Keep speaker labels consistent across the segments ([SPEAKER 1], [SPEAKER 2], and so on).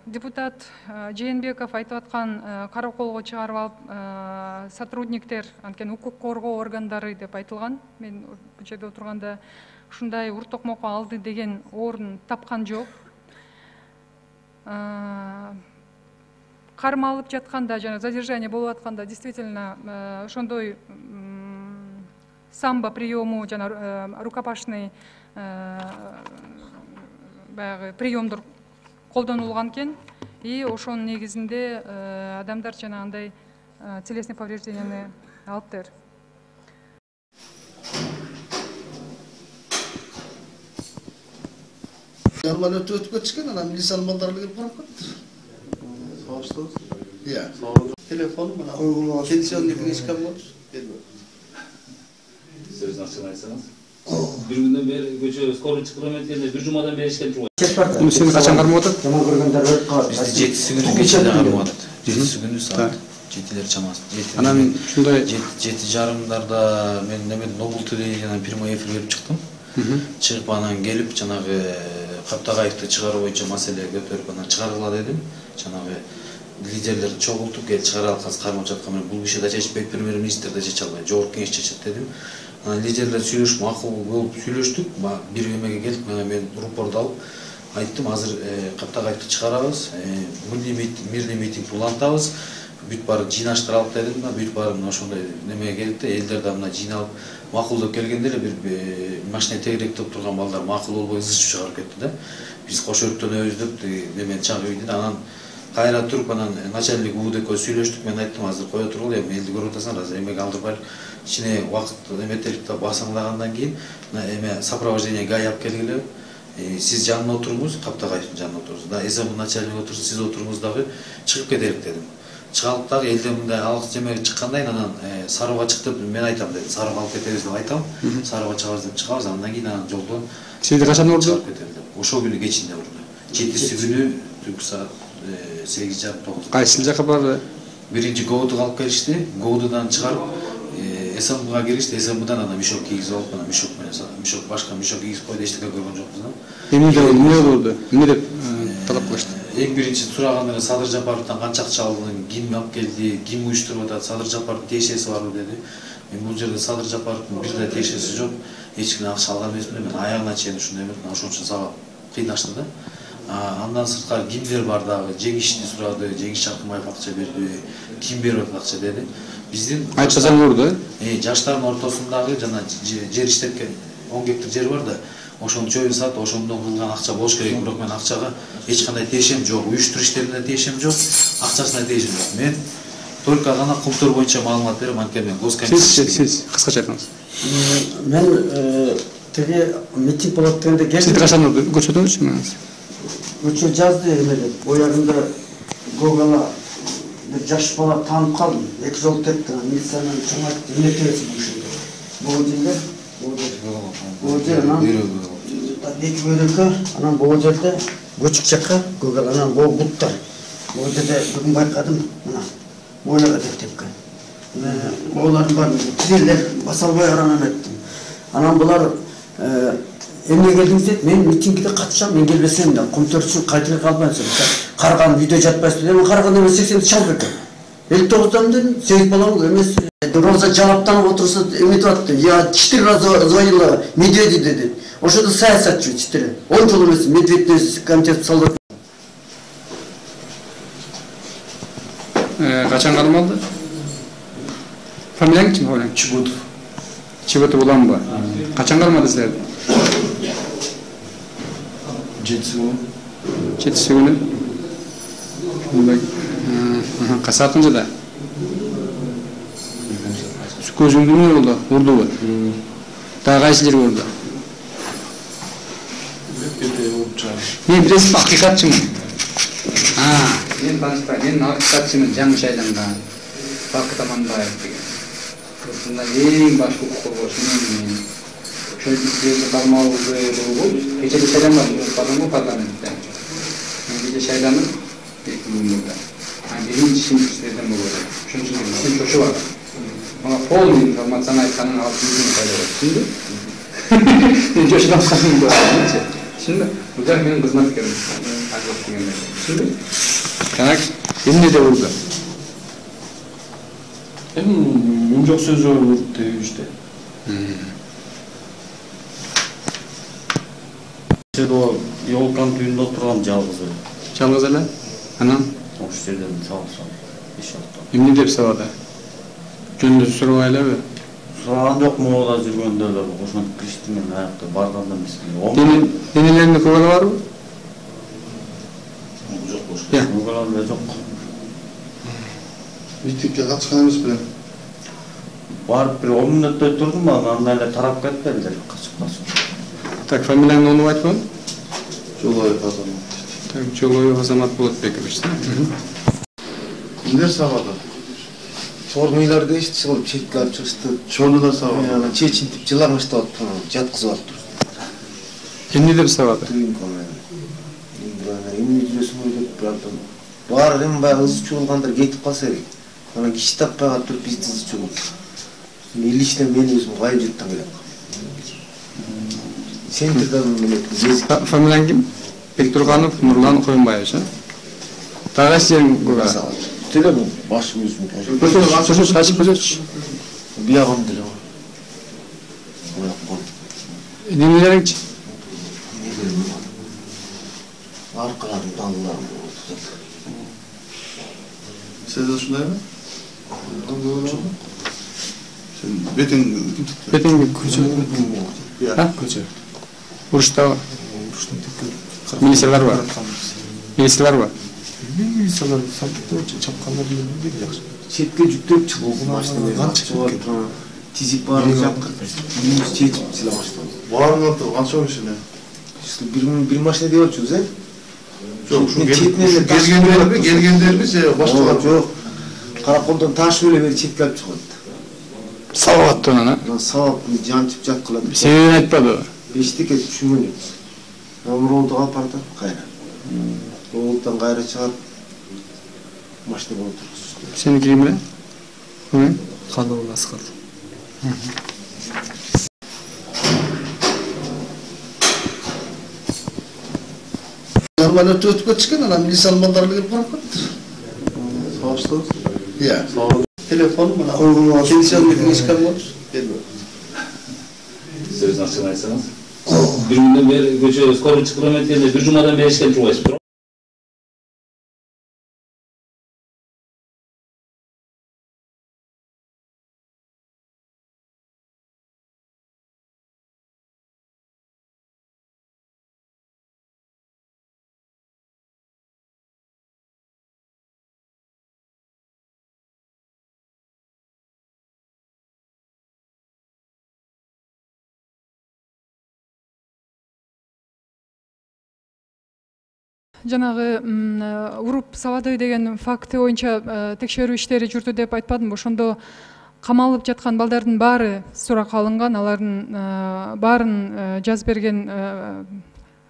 [SPEAKER 1] депутат Жээнбеков айтып аткан караколго чыгарып алып сотрудниктер анткени укук коргоо органдары деп айтылган. Мен бул жерде отурганда ушундай ур токмокко алды деген орун тапкан жок. Кармалып жатканда жана задержание болуп атканда действительно ошондой самбо приему жана рукопашный баягы приемдор колдонулган экен. И ошонун негизинде адамдар жанагындай телесный поврежденияны алыптыр.
[SPEAKER 2] Нормально өтүп кетишкен, анан милициянын балдары келип карап калыптыр.
[SPEAKER 3] Сабаштыңыз?
[SPEAKER 2] Иә.
[SPEAKER 3] Телефону мына пенсионный книжкам бар.
[SPEAKER 4] Сөзүн ачык айтсаңыз. Bir günden beri göçe skor çıkılamayınca bir cumadan beri işkence var.
[SPEAKER 5] Bunu seni kaçan karmı otur?
[SPEAKER 6] Cuma görgender öt kalır.
[SPEAKER 7] Bizde 7'si günü geçede karmı otur. 7'si günü saat 7'ler çaması.
[SPEAKER 5] Anam şunda
[SPEAKER 7] 7 jarımlarda men nemet Nobultu деген прямой эфир берип чыктым. Чыгып анан келип жанагы Каптагайыкты чыгаруу боюнча маселе көтөрүп анан чыгаргыла дедим. Жанагы лидерлерди чогултуп кел чыгара алсаңыз кармап жаткан бул киши да чечпейт, премьер-министр да чече албайт, жогорку кеңеш чечет дедим. Лидерлер сүйлөшүп макул болуп сүйлөштүк. Бир эмеге келдик, мен рупорду алып айттым, азыр Каптагайыкты чыгарабыз, мирный митинг улантабыз. Бүт баарын жыйнаштыралып дедим, бүт баарын ошондой немеге келип да элдер да мына жыйналып макулдоп келгенде эле бир машина тегеректеп турган балдар макул болбой ызычып чыгарып кетти да. Биз кош өрттөнөбүз деп немени чагып ийди. Анан кайра туруп анан начальник УДК сүйлөштүк. Мен айттым, азыр кое тургула, эми элди көрүп атасың, азыр эмеге алдырбай кичине убакыт эметелик да басаңдагандан кийин эме сопровождение ГАИ алып келгиле. Сиз жанына отуруңуз, Каптагайыктын жанына отуруңуз. Да, эсен начальник отурса, сиз отуруңуз дагы чыгып кетелик дедим. Чыгалып дагы элде мындай алгыс жемеге чыккандан кийин анан Сарыга чык деп мен айтам дедим. Сарыга алып кетебиз деп айтам. Сарыга чыгабыз деп чыгабыз, андан кийин анан жолдон
[SPEAKER 5] сизди качан урду?
[SPEAKER 7] Ошол күнү кечинде урду. 7-си күнү түнкү саат 8:30-9.
[SPEAKER 5] Кайсы жака барды?
[SPEAKER 7] Биринчи ГОУДга алып келишти. ГОУДдан чыгарып СМБга киришти. СМБдан анан мишок кийгизип алып, анан мишок менен мишок башка мишок кийгизип койду, эчтеке көргөн жокпуз да.
[SPEAKER 5] Эмне болду? Эмне деп талап кылышты?
[SPEAKER 7] Эң биринчи сураганда Садыр Жапаровдон канча акча алдың, ким алып келди, ким уюштуруп атат, Садыр Жапаровдун тиешеси барбы деди. Мен бул жерде Садыр Жапаровдун бир да тиешеси жок. Эч кимден акча алган эмесмин. Мен аягына чейин ушундай эмес, ошон үчүн сабап кыйнашты да. Андан сырткары кимдер бар дагы, Жеңишти сурады, Жеңиш Чаркымбаев акча берди, ким берип атат акча деди. Биздин
[SPEAKER 5] айтсаң урду,
[SPEAKER 7] жаштардын ортосундагы жана жер иштеткен 10 гектар жер бар да, ошонун чөйүн сатып, ошондон кылган акча болуш керек. Бирок мен акчага эч кандай тиешем жок, уюштуруш иштерине тиешем жок, акчасына тиешем жок. Мен только гана култур боюнча маалымат берем, анткени мен госкомиссия.
[SPEAKER 5] Сиз кыскача айтыңыз.
[SPEAKER 6] Мен теге митинг болот дегенде келдим.
[SPEAKER 5] Сиз качан урду? Көрсөтөңүзчү мен?
[SPEAKER 6] Өчө жазды эмелеп, боягында Гогала бир жаш бала таанып калдым. Эки жол тепти, милициянын чоң айтты, эмне керексиң ушунда? Бул жерде эки бөлөккө, анан бул жерде көчүк жакка Гогала, анан бул буттар. Бул жерде бүгүн байкадым, мына бойлага деп тепкен. Олардын баарын тирелер баса албай аранан өттүм. Анан булар эмне келдиңиз дейт, мен митингге катышам, мен келбесем да, комтөрчү кайтып калбайсың. Карган видео жатпайсыз деп, мен карганда 80 чалып экен. 59-дан дедим, 8 балам эмес. Роза жалаптанып отурса эметип атты. Я 4 раза звонила Медведев деди. Ошондо саясатчы 4. 10 жыл эмес, Медведев комитет солдат.
[SPEAKER 5] Качан кармалды? Фамилияң ким фамилияң?
[SPEAKER 7] Чебутов.
[SPEAKER 5] Чебутов уламбы? Качан кармады силерди?
[SPEAKER 7] 7-си күнү.
[SPEAKER 5] 7-си күнү. Касаатыңжы да? Көзүңдү эмне болду? Урдубу? Дагы кайсы жерге урду? Мен билесизби, акыйкатчымын. Мен танышпайм. Мен акыйкатчымын, жаңы шайланган. Бакыт Аманбаев деген. Ушунда эң башкы укук коргоочу мен. Ошол жерде кармалууга болуп, кечээ шайланбадым парламентте. Мен кечээ шайланып, 2000-да. Биринчи шимчилерден болду. Ошон үчүн мен чочуп алдым. Мага полный информацияны айтканын алып жүргөн пайда бар. Түшүндү? Мен жошуп атканымды. Түшүндү? Бул жер менин кызматкерим. Так, эмне деп урду?
[SPEAKER 8] Мунжок сөзү урду деп иште. Село Ёлкан түбүндө отурган жалгыз эле.
[SPEAKER 5] Жалгыз эле? Анан
[SPEAKER 8] Ош жерден сабап иш алды.
[SPEAKER 5] эмне деп сабады? Жөндө сурабай элеби?
[SPEAKER 8] Сураган жок, моодо жүргөндө эле ошентип кириштим мен аякта барганда эмес.
[SPEAKER 5] Денелеринде көгөлө барбы?
[SPEAKER 4] Жок бош.
[SPEAKER 8] Көгөлө жок.
[SPEAKER 3] Мектепке катышкан эмес белем.
[SPEAKER 8] Барып бир 10 мүнөттөй турдум, андан эле тарап кетти эле качып.
[SPEAKER 5] Так, фамилияңды онуп айтпы?
[SPEAKER 3] Жолоев Азамат.
[SPEAKER 5] Так, Жолоев Азамат Болотбекович, да?
[SPEAKER 3] Кимдер сабады?
[SPEAKER 6] Формуйларды ешті қылып шетке алып шығышты.
[SPEAKER 3] Чону да сабады.
[SPEAKER 6] Чечинтип жылаңышты алып жатқызып алып тұр.
[SPEAKER 5] Эмне деп сабады?
[SPEAKER 6] Эмне жүрөсүң деп бардым. Бар эми баягы ызы чуулгандар кетип калса керек. Анан киши таппай калып туруп бизди ызы чуулуп. Лично мен өзүм кайып жуттан келем. Центрдан менен
[SPEAKER 5] Фамилияң ким? Бектурганов Нурлан Коюнбаевич, а? Дагы кайсы жериң көгөлө?
[SPEAKER 6] Телем башым өзүм.
[SPEAKER 5] Көрсөтчү, качып көрсөтчү.
[SPEAKER 6] Биягым деле.
[SPEAKER 5] Денелериңчи?
[SPEAKER 6] Аркаларым, талларым.
[SPEAKER 3] Сен де ушундайбы? Сен бетиң ким tuttu?
[SPEAKER 5] Бетиңди көчө.
[SPEAKER 3] Ja.
[SPEAKER 5] Көчө. Уруштабы? Милициялар бар. Милициялар бар.
[SPEAKER 8] Милициялар сапты чапкандар менен жакшы.
[SPEAKER 6] Четке жүктөп чыгып машинага чыгып тизип барып жакка. Минус чечип сыйламаштым.
[SPEAKER 3] Баарыңар туруп канча машина?
[SPEAKER 6] Bir машина деп атчыбыз, э?
[SPEAKER 3] Жок, шу келгендерби же башкалар?
[SPEAKER 6] Жок. Караколдон таш эле бери четке алып чыгат.
[SPEAKER 5] Сабап атты анан, а?
[SPEAKER 6] Сабап жанчып жат кылат.
[SPEAKER 5] Себебин айтпады.
[SPEAKER 6] Бештеке түшүнмөн. Номеролду алып барды кайра. Олуттан кайра чыгат. Машина болуп тургуз.
[SPEAKER 5] Сени ким беле? Ким?
[SPEAKER 8] Канал Аскар.
[SPEAKER 2] Нормально өтүп кетишкен, анан милициянын балдары келип карап калыптыр.
[SPEAKER 3] Сабаштыңыз?
[SPEAKER 2] Иә.
[SPEAKER 3] Телефон мына
[SPEAKER 2] Пенсионный книжкам бар.
[SPEAKER 4] Сөзүн ачык айтсаңыз. Bir günden beri göçe skor çıkılamet yerine bir cumadan beri işkence ulaşmış.
[SPEAKER 1] Жанагы уруп сабады деген факты боюнча текшерүү иштери жүрдү деп айтпадымбы? Ошондо камалып жаткан балдардын баары суракка алынган, алардын баарын жазып берген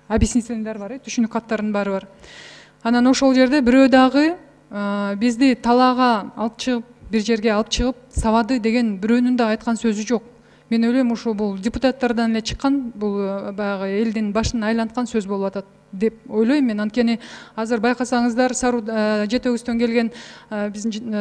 [SPEAKER 1] объяснительнийлер бар, түшүнүк каттарынын баары бар. Анан ошол жерде бирөө дагы бизди талаага алып чыгып, бир жерге алып чыгып сабады деген бирөөнүн да айткан сөзү жок. Мен ойлойм, ошо бул депутаттардан эле чыккан, бул баягы элдин башын айланткан сөз болуп атат деп ойлойм мен. Анткени азыр байкасаңыздар, Сару Жети Өгүздөн келген биздин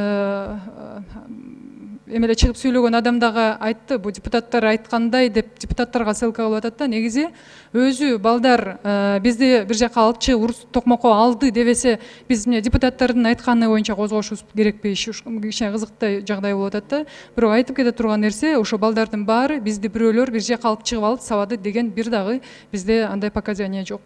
[SPEAKER 1] эмеле чыгып сүйлөгөн адам дагы айтты, бул депутаттар айткандай деп депутаттарга ссылка кылып атат да. Негизи өзү балдар бизди бир жака алып чыгып урус токмокко алды дебесе, биз эмне депутаттардын айтканы боюнча козгошубуз керекпи? Кичине кызыктай жагдай болуп атат да. Бирок айтып кете турган нерсе, ошо балдардын баары бизди бирөөлөр бир жака алып чыгып алып сабады деген бир дагы бизде андай показания жок.